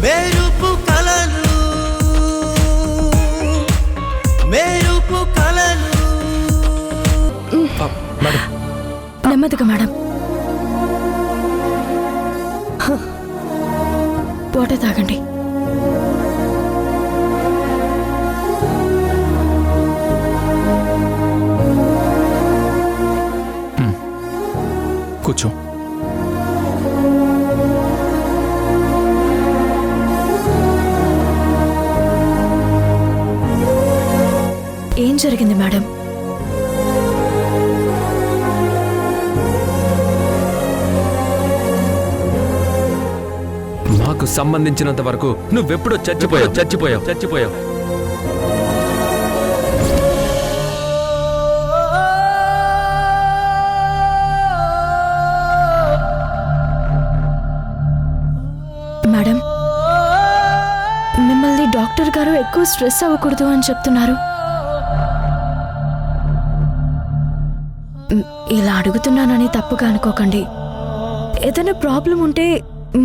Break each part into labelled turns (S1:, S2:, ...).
S1: మెరుపు కలలు మెరుపు కలలు.
S2: మేడం
S3: నెమ్మదిగా మేడం. వాటర్ తాగండి.
S2: కూర్చో.
S3: ఏం జరిగింది మేడం?
S2: మాకు సంబంధించినంత వరకు నువ్వెప్పుడో చచ్చిపోయావు.
S3: మేడం, మిమ్మల్ని డాక్టర్ గారు ఎక్కువ స్ట్రెస్ అవ్వకూడదు అని చెప్తున్నారు. ఇలా అడుగుతున్నానని తప్పుగా అనుకోకండి. ఏదైనా ప్రాబ్లం ఉంటే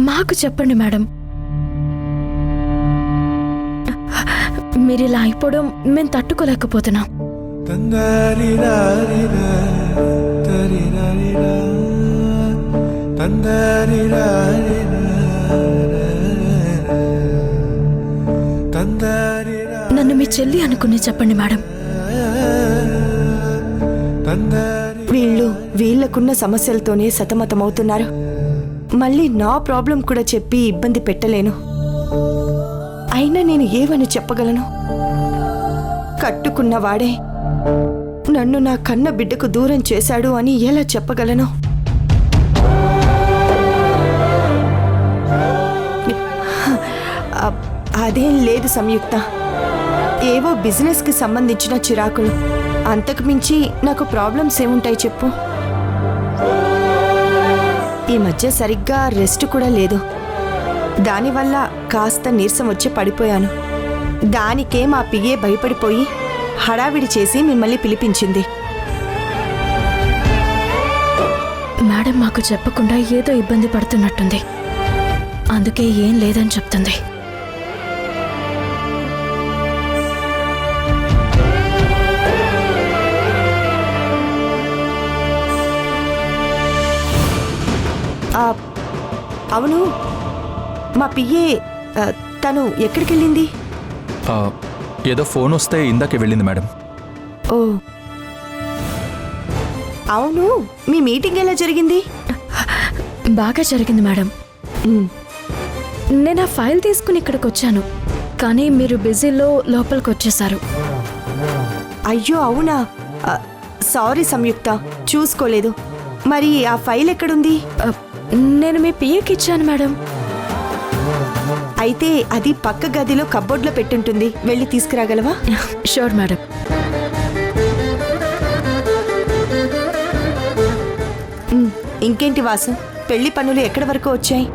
S3: మాకు చెప్పండి మేడం. మీరు ఇలా అయిపోవడం మేము తట్టుకోలేకపోతున్నాం. నన్ను మీ చెల్లి అనుకుని చెప్పండి మేడం.
S4: వీళ్ళకున్న సమస్యలతోనే సతమతమవుతున్నారు. మళ్ళీ నా ప్రాబ్లం కూడా చెప్పి ఇబ్బంది పెట్టలేను. అయినా నేను ఏమని చెప్పగలను? కట్టుకున్నవాడే నన్ను నా కన్న బిడ్డకు దూరం చేశాడు అని ఎలా చెప్పగలను? అదేం లేదు సంయుక్త. ఏవో బిజినెస్కి సంబంధించిన చిరాకులు. అంతకు మించి నాకు ప్రాబ్లమ్స్ ఏముంటాయి చెప్పు? ఈ మధ్య సరిగ్గా రెస్ట్ కూడా లేదు. దానివల్ల కాస్త నీరసం వచ్చి పడిపోయాను. దానికే మా పిఏ భయపడిపోయి హడావిడి చేసి మిమ్మల్ని పిలిపించింది.
S3: మేడం మాకు చెప్పకుండా ఏదో ఇబ్బంది పడుతున్నట్టుంది. అందుకే ఏం లేదని చెప్తుంది.
S4: అవును, మా పిఏ తను ఎక్కడికి వెళ్ళింది?
S2: ఏదో ఫోన్ వస్తే ఇందాకే వెళ్ళింది మేడం.
S4: ఓ అవును, మీ మీటింగ్ ఎలా జరిగింది?
S3: బాగా జరిగింది మేడం. నేను ఆ ఫైల్ తీసుకుని ఇక్కడికి వచ్చాను, కానీ మీరు బిజీలో లోపలికి వచ్చేసారు.
S4: అయ్యో అవునా, సారీ సంయుక్త, చూసుకోలేదు. మరి ఆ ఫైల్ ఎక్కడుంది?
S3: నేను మీ పిఏకి ఇచ్చాను మేడం.
S4: అయితే అది పక్క గదిలో కబోర్డ్లో పెట్టుంటుంది. వెళ్ళి తీసుకురాగలవా?
S3: Sure madam.
S4: ఇంకేంటి వాసు, పెళ్లి పనులు ఎక్కడి వరకు వచ్చాయి?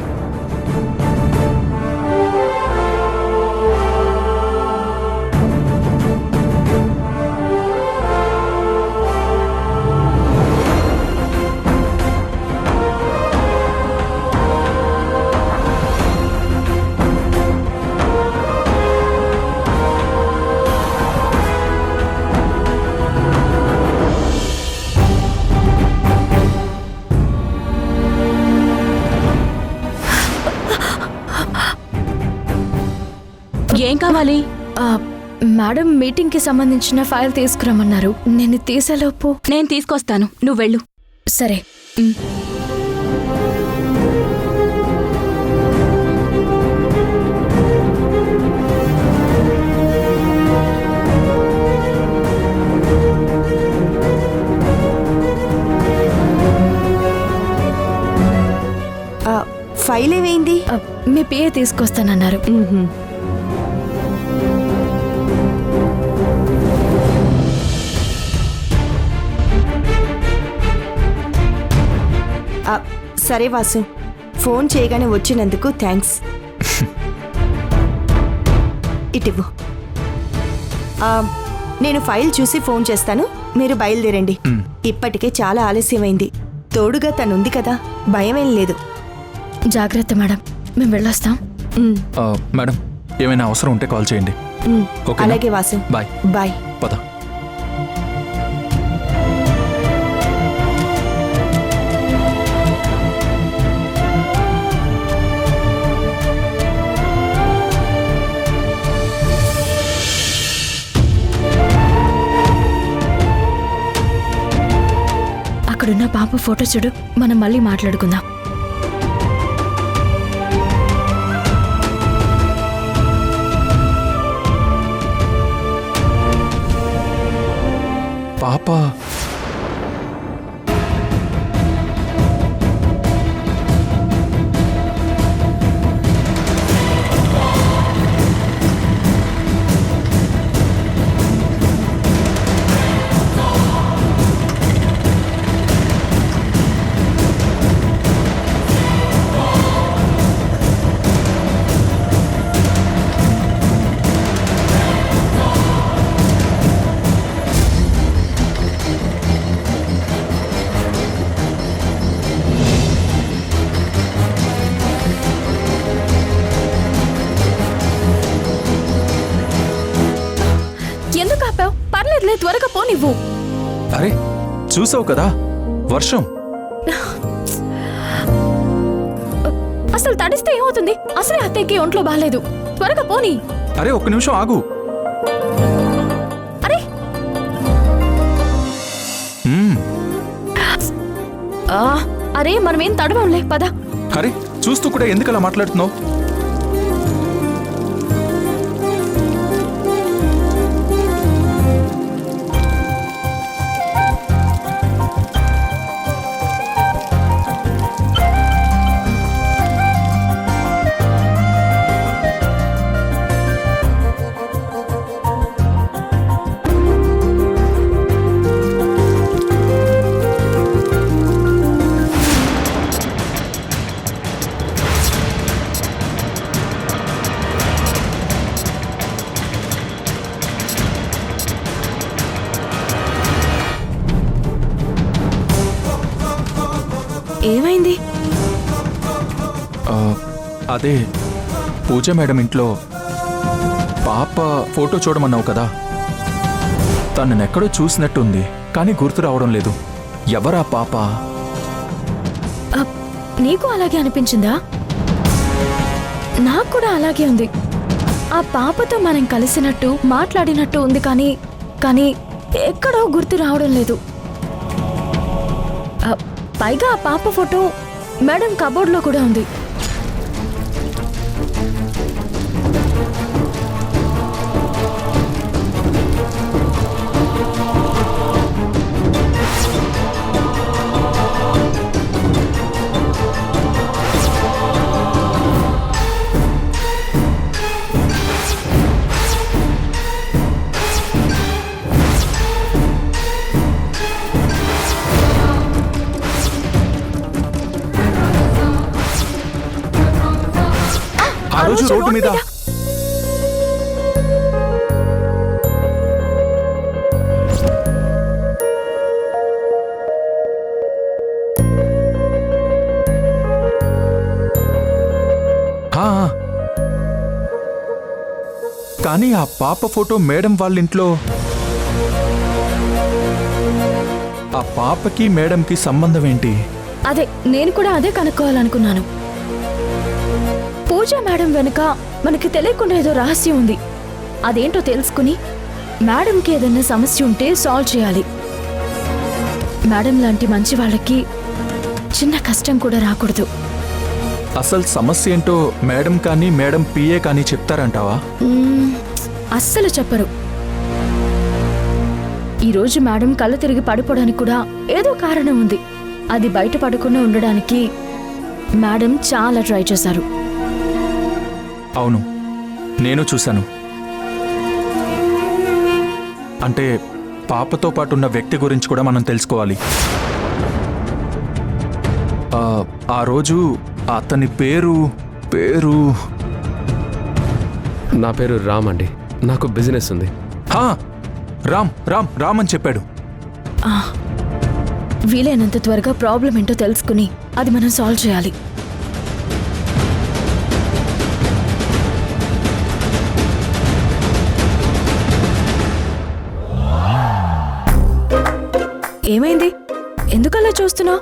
S3: ఏం కావాలి? మేడం మీటింగ్కి సంబంధించిన ఫైల్ తీసుకురమ్మన్నారు. నేను తీసేలోపు
S5: నేను తీసుకొస్తాను, నువ్వు వెళ్ళు.
S3: సరే.
S4: ఫైల్ ఏమైంది?
S3: మీ పిఏ తీసుకొస్తానన్నారు.
S4: సరే వాసు, ఫోన్ చేయగానే వచ్చినందుకు థ్యాంక్స్. ఇటివ్వు. నేను ఫైల్ చూసి ఫోన్ చేస్తాను, మీరు బయలుదేరండి. ఇప్పటికే చాలా ఆలస్యమైంది. తోడుగా తనుంది కదా, భయమేం లేదు.
S3: జాగ్రత్త మేడం, మేము వెళ్ళొస్తాం.
S2: మేడం ఏమైనా అవసరం ఉంటే కాల్ చేయండి. ఓకేనా?
S4: అలాగే వాసు.
S2: బాయ్.
S4: బాయ్.
S2: పద.
S3: అక్కడున్న పాప ఫోటో చూడు, మనం మళ్ళీ మాట్లాడుకుందాం.
S2: పాప
S3: ఎందుకు ఆపావు? పర్లేదులే, త్వరగా పో నువ్వు.
S2: అరే చూసావు కదా వర్షం.
S3: అసలు తడిస్తే ఏమవుతుంది? అసలే అత్తయ్యకి ఒంట్లో బాగాలేదు. త్వరగా పోనీ.
S2: అరే ఒక్క నిమిషం ఆగు.
S3: అరే అరే మనమేం తడవంలే, పద.
S2: అరే చూస్తూ కూడా ఎందుకు అలా మాట్లాడుతున్నావు?
S3: ఏమైంది?
S2: అదే పూజ మేడం ఇంట్లో పాప ఫోటో చూడమన్నావు కదా, తనెక్కడో చూసినట్టుంది కానీ గుర్తు రావడం లేదు. ఎవరా పాప?
S3: నీకు అలాగే అనిపించిందా? నాకు కూడా అలాగే ఉంది. ఆ పాపతో మనం కలిసినట్టు మాట్లాడినట్టు ఉంది, కానీ ఎక్కడో గుర్తు రావడం లేదు. పైగా ఆ పాప ఫోటో మేడం కబోర్డ్లో కూడా ఉంది.
S2: ఆ రోజు రోడ్డు మీద కానీ ఆ పాప ఫోటో మేడం వాళ్ళ ఇంట్లో. ఆ పాపకి మేడంకి సంబంధం ఏంటి?
S3: అదే నేను కూడా అదే కనుక్కోవాలనుకున్నాను. పూజ మేడం వెనుక మనకి తెలియకుండా ఏదో రహస్యం ఉంది. అదేంటో తెలుసుకుని మేడంకి ఏదైనా సమస్య ఉంటే సాల్వ్ చేయాలి. మేడం లాంటి మంచి వాళ్ళకి చిన్న కష్టం కూడా రాకూడదు.
S2: అసలు సమస్య ఏంటో మేడం కానీ మేడం పిఏ కానీ చెప్తారంటావా?
S3: అస్సలు చెప్పరు. ఈరోజు మేడం కళ్ళు తిరిగి పడిపోవడానికి కూడా ఏదో కారణం ఉంది. అది బయట పడకుండా ఉండడానికి మేడం చాలా ట్రై చేశారు.
S2: అవును, నేను చూశాను. అంటే పాపతో పాటు ఉన్న వ్యక్తి గురించి కూడా మనం తెలుసుకోవాలి. ఆ రోజు అతని పేరు
S6: నా పేరు రామ్ అండి. నాకు బిజినెస్ ఉంది.
S2: రామ్ అని చెప్పాడు.
S3: వీలైనంత త్వరగా ప్రాబ్లం ఏంటో తెలుసుకుని అది మనం సాల్వ్ చేయాలి. ఏమైంది? ఎందుకలా చూస్తున్నావు?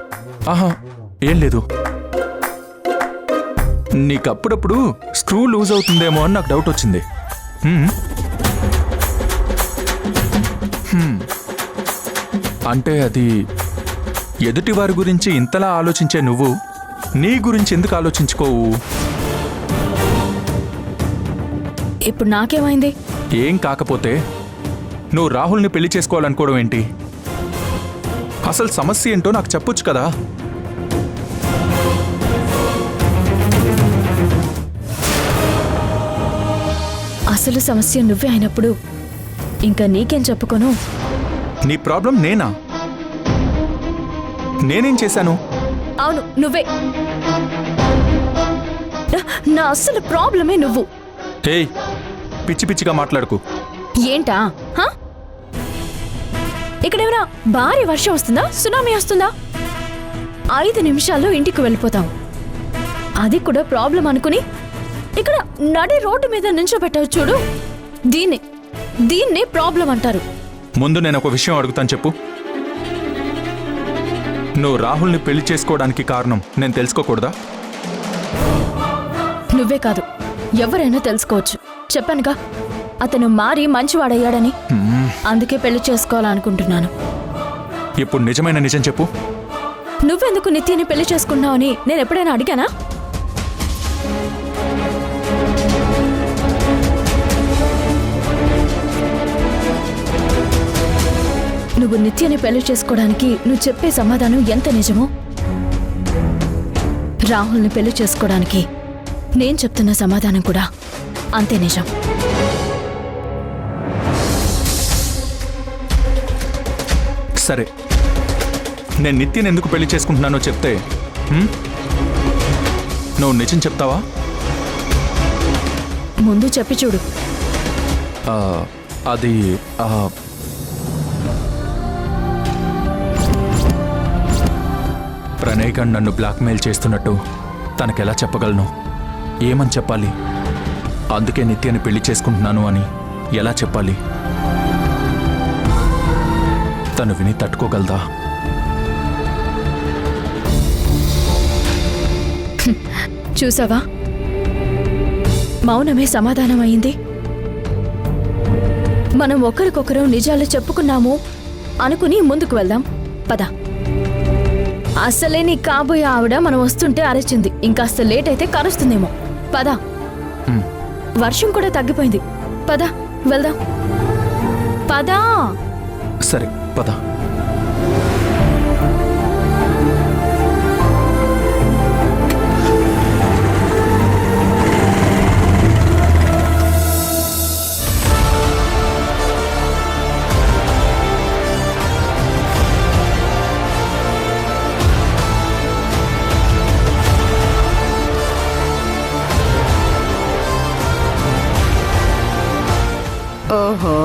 S2: ఆహా, ఏం లేదు. నీకప్పుడప్పుడు స్క్రూ లూజ్ అవుతుందేమో అని నాకు డౌట్ వచ్చింది. హ్మ్. హ్మ్. అంటే అది ఎదుటి వారి గురించి ఇంతలా ఆలోచించే నువ్వు నీ గురించి ఎందుకు ఆలోచించుకోవు?
S3: ఇప్పుడు నాకేమైంది?
S2: ఏం కాకపోతే నువ్వు రాహుల్ని పెళ్లి చేసుకోవాలనుకోవడం ఏంటి? అసలు సమస్య ఏంటో నాకు చెప్పొచ్చు కదా.
S3: అసలు సమస్య నువ్వే అయినప్పుడు ఇంకా నీకేం చెప్పుకోను?
S2: నీ ప్రాబ్లం నేనా? నేనేం చేశాను?
S3: అవును, నువ్వే. నా అసలు ప్రాబ్లమే నువ్వు.
S2: ఏయ్, పిచ్చి పిచ్చిగా మాట్లాడుకు.
S3: ఏంటా? హా? ఇక్కడేమైనా భారీ వర్షం వస్తుందా, సునామీ వస్తుందా? 5 నిమిషాల్లో ఇంటికి వెళ్ళిపోతాం. అది కూడా ప్రాబ్లం అనుకుని ఇక్కడ నడి రోడ్డు మీద నించోబెట్టావు చూడు. దీన్నే ప్రాబ్లం అంటారు.
S2: ముందు నేను ఒక విషయం అడుగుతాను, చెప్పు. నువ్వు రాహుల్ని పెళ్లి చేసుకోవడానికి కారణం నేను తెలుసుకోకూడదా?
S3: నువ్వే కాదు, ఎవరైనా తెలుసుకోవచ్చు. చెప్పానుగా, అతను మారి మంచివాడయ్యాడని. అందుకే పెళ్లి చేసుకోవాలనుకుంటున్నాను.
S2: ఇప్పుడు నిజమైన నిజం చెప్పు.
S3: నువ్వెందుకు నిత్యని పెళ్లి చేసుకున్నావని నేను ఎప్పుడైనా అడిగానా? నువ్వు నిత్యని పెళ్లి చేసుకోవడానికి నువ్వు చెప్పే సమాధానం ఎంత నిజమో, రాహుల్ని పెళ్లి చేసుకోవడానికి నేను చెప్తున్న సమాధానం కూడా అంతే నిజం.
S2: సరే, నేను నిత్యని ఎందుకు పెళ్లి చేసుకుంటున్నానో చెప్తే నువ్వు నిజం చెప్తావా?
S3: ముందు చెప్పి చూడు.
S2: అది ప్రణయ్ గారు నన్ను బ్లాక్మెయిల్ చేస్తున్నట్టు తనకెలా చెప్పగలను? ఏమని చెప్పాలి? అందుకే నిత్యని పెళ్లి చేసుకుంటున్నాను అని ఎలా చెప్పాలి? తను విని తట్టుకోగలదా?
S3: చూసావా, మౌనమే సమాధానం అయింది. మనం ఒకరికొకరు నిజాలు చెప్పుకున్నాము అనుకుని ముందుకు వెళ్దాం. పద. అసలే నీ కాబోయే ఆవిడ మనం వస్తుంటే అరిచింది. ఇంకాస్త లేట్ అయితే కరుస్తుందేమో. పద. వర్షం కూడా తగ్గిపోయింది. పద, వెళ్దాం. పదా.
S2: సరే, పద.
S7: ఓహో.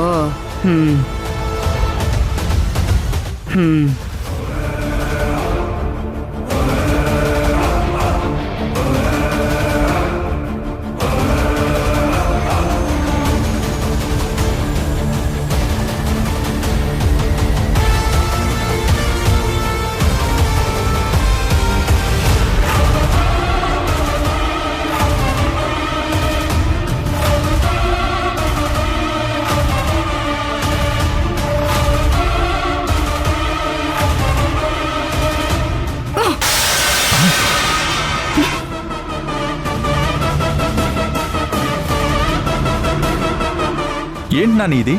S2: ఏంటి నాని ఇది?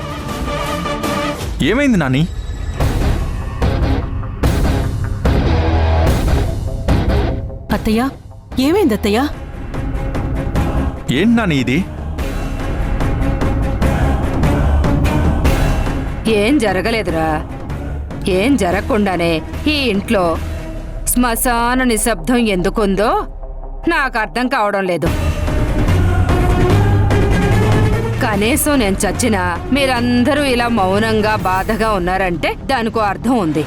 S2: ఏమైంది నాని?
S8: అత్తయ్య, ఏమైంది అత్తయ్య?
S2: ఏంటి నాని ఇది?
S7: ఏం జరగలేదురా. ఏం జరగకుండానే ఈ ఇంట్లో శ్మశాన నిశ్శబ్దం ఎందుకుందో నాకు అర్థం కావడం లేదు. కనీసం నేను చచ్చినా మీరందరూ ఇలా మౌనంగా బాధగా ఉన్నారంటే దానికో అర్థం ఉంది.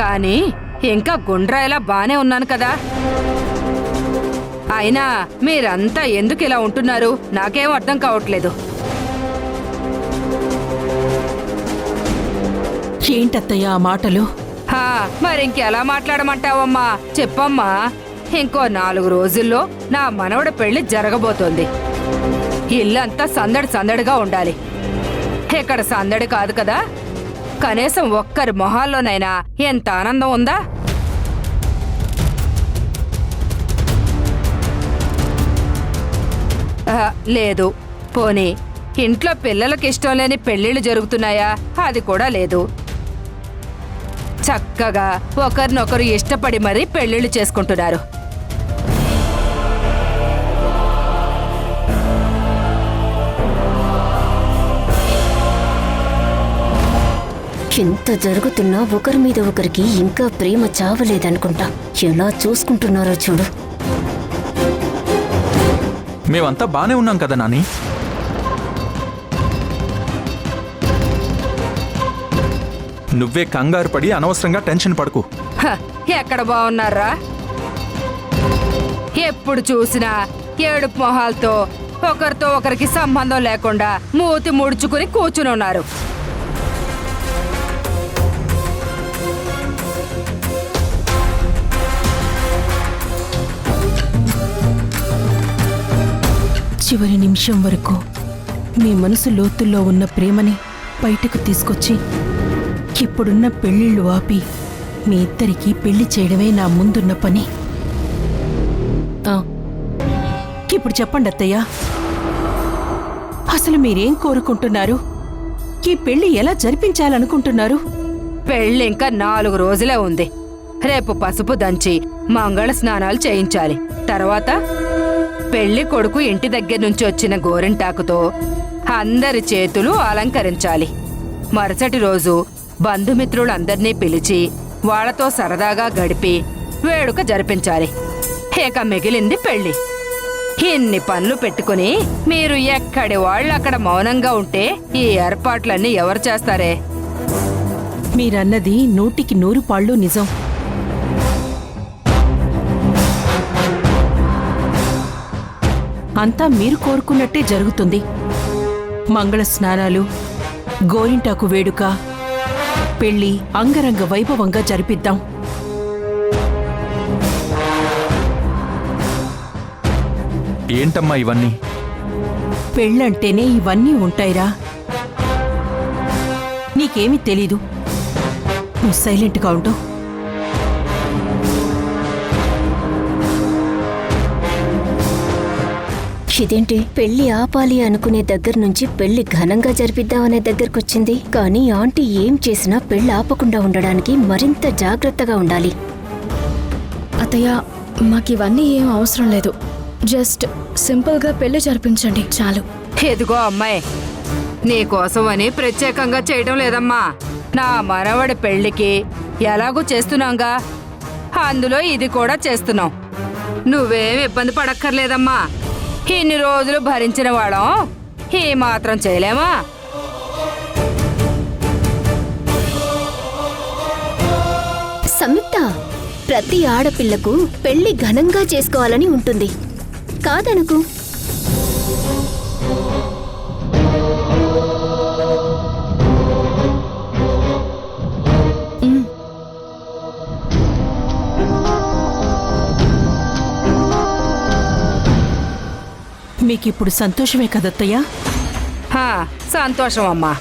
S7: కానీ ఇంకా గుండ్రాయిలా బానే ఉన్నాను కదా. అయినా మీరంతా ఎందుకు ఇలా ఉంటున్నారు నాకేం అర్థం కావట్లేదు.
S8: ఏంటత్తయ్య ఆ మాటలు?
S7: హా, మరింకెలా మాట్లాడమంటావమ్మా? చెప్పమ్మా. ఇంకో 4 రోజుల్లో నా మనవడ పెళ్లి జరగబోతోంది. ఇల్లంతా సందడి సందడిగా ఉండాలి. ఇక్కడ సందడి కాదు కదా, కనీసం ఒక్కరి మొహాల్లోనైనా ఎంత ఆనందం ఉందా? లేదు. పోనీ ఇంట్లో పిల్లలకి ఇష్టం లేని పెళ్లిళ్ళు జరుగుతున్నాయా? అది కూడా లేదు. చక్కగా ఒకరినొకరు ఇష్టపడి మరీ పెళ్లిళ్ళు చేసుకుంటున్నారు.
S9: ఎంత జరుగుతున్నా ఒకరి మీద ఒకరికి ఇంకా ప్రేమ చావలేదనుకుంటా. ఎలా చూసుకుంటున్నారో చూడు.
S2: మేమంతా బానే ఉన్నాం కదా నాని. నువ్వే కంగారు పడి అనవసరంగా టెన్షన్ పడకు.
S7: హ, ఎక్కడ బాగున్నారా? ఎప్పుడు చూసినా ఏడుపు మొహాలతో ఒకరితో ఒకరికి సంబంధం లేకుండా మూతి ముడుచుకుని కూర్చుని ఉన్నారు.
S8: చివరి నిమిషం వరకు మీ మనసు లోతుల్లో ఉన్న ప్రేమని బయటకు తీసుకొచ్చి ఇప్పుడున్న పెళ్ళిళ్ళు ఆపి మీ ఇద్దరికీ పెళ్లి చేయడమే నా ముందున్న పని. ఇప్పుడు చెప్పండి అత్తయ్య, అసలు మీరేం కోరుకుంటున్నారు? ఈ పెళ్లి ఎలా జరిపించాలనుకుంటున్నారు?
S7: పెళ్ళి ఇంకా 4 రోజులే ఉంది. రేపు పసుపు దంచి మంగళ స్నానాలు చేయించాలి. తర్వాత పెళ్లి కొడుకు ఇంటి దగ్గర నుంచి వచ్చిన గోరింటాకుతో అందరి చేతులు అలంకరించాలి. మరుసటి రోజు బంధుమిత్రులందర్నీ పిలిచి వాళ్లతో సరదాగా గడిపి వేడుక జరిపించాలి. ఇక మిగిలింది పెళ్లి. ఇన్ని పనులు పెట్టుకుని మీరు ఎక్కడి వాళ్ళు అక్కడ మౌనంగా ఉంటే ఈ ఏర్పాట్లన్నీ ఎవరు చేస్తారే?
S8: మీరన్నది 100కి 100 పాళ్ళు నిజం. అంతా మీరు కోరుకున్నట్టే జరుగుతుంది. మంగళ స్నానాలు, గోరింటాకు వేడుక, పెళ్లి అంగరంగ వైభవంగా జరిపిద్దాం.
S2: ఏంటమ్మా ఇవన్నీ?
S8: పెళ్ళంటేనే ఇవన్నీ ఉంటాయిరా. నీకేమీ తెలీదు. నువ్వు సైలెంట్గా ఉండు.
S9: ఇదేంటి, పెళ్లి ఆపాలి అనుకునే దగ్గర నుంచి పెళ్లి ఘనంగా జరిపిద్దామనే దగ్గరకొచ్చింది. కానీ ఆంటీ ఏం చేసినా పెళ్లి ఆపకుండా ఉండడానికి మరింత జాగ్రత్తగా ఉండాలి.
S3: అత్తయ్య, మాకివన్నీ ఏం అవసరం లేదు. జస్ట్ సింపుల్గా పెళ్లి జరిపించండి చాలు.
S7: ఎదుగో అమ్మాయి, నీకోసమని ప్రత్యేకంగా చేయడం లేదమ్మా. నా మనవడి పెళ్లికి ఎలాగూ చేస్తున్నాంగా, అందులో ఇది కూడా చేస్తున్నాం. నువ్వేం ఇబ్బంది పడక్కర్లేదమ్మా. ఇన్ని రోజులు భరించిన వాళ్ళం ఈ మాత్రం చేయలేమా?
S9: సంయుక్త, ప్రతి ఆడపిల్లకు పెళ్లి ఘనంగా చేసుకోవాలని ఉంటుంది కాదనుకు.
S8: మీకిప్పుడు సంతోషమే కదత్తయ్యా?
S7: సంతోషం అమ్మా.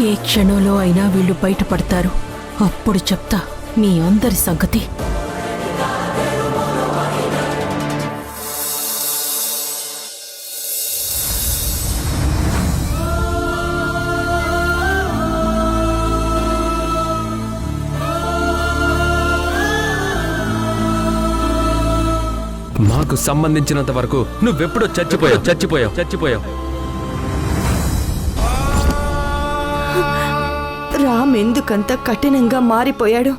S8: ఏ క్షణంలో అయినా వీళ్ళు బయటపడతారు. అప్పుడు చెప్తా మీ అందరి సంగతి.
S6: మాకు సంబంధించినంత వరకు నువ్వెప్పుడో చచ్చిపోయావు.
S4: రామ్ ఎందుకంత కఠినంగా మారిపోయాడు?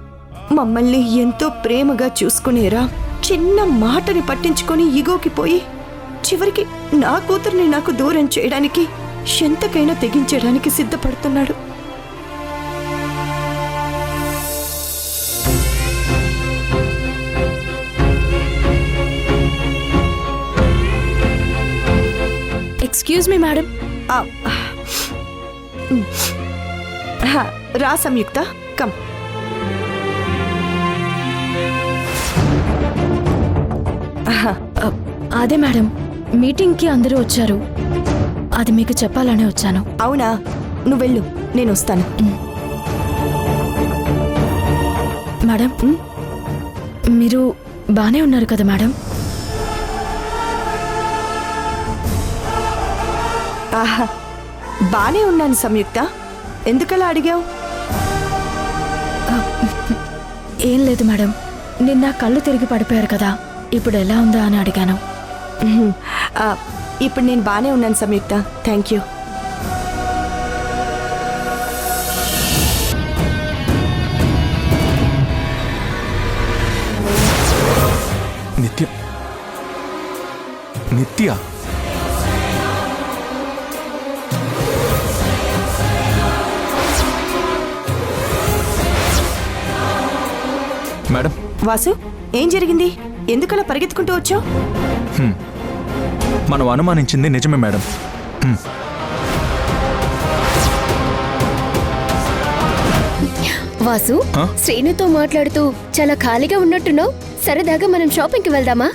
S4: మమ్మల్ని ఎంతో ప్రేమగా చూసుకునే రామ్ చిన్న మాటని పట్టించుకొని ఇగోకి పోయి చివరికి నా కూతుర్ని నాకు దూరం చేయడానికి ఎంతకైనా తెగించడానికి సిద్ధపడుతున్నాడు.
S3: Excuse me madam.
S4: ఆ, రా సంయుక్త, కమ్.
S3: అదే మేడం, మీటింగ్కి అందరూ వచ్చారు. అది మీకు చెప్పాలనే వచ్చాను.
S4: అవునా, నువ్వు వెళ్ళు, నేను వస్తాను.
S3: మేడం, మీరు బానే ఉన్నారు కదా మేడం?
S4: ఆహా, బానే ఉన్నాను సంయుక్త. ఎందుకలా అడిగావు?
S3: ఏం లేదు మేడం, నిన్న కళ్ళు తిరిగి పడిపోయారు కదా, ఇప్పుడు ఎలా ఉందా అని అడిగాను.
S4: ఇప్పుడు నేను బానే ఉన్నాను సంయుక్త, థ్యాంక్ యూ.
S2: నిత్య మేడం,
S4: వాసు, ఏం జరిగింది? ఎందుకలా పరిగెత్తుకుంటూ వచ్చావు?
S2: మనం అనుమానించింది నిజమే మేడం.
S9: వాసు,
S2: ఆ?
S9: శ్రేణుతో మాట్లాడుతూ చాలా ఖాళీగా ఉన్నట్టున్నావు. సరదాగా మనం షాపింగ్కి వెళ్దామా?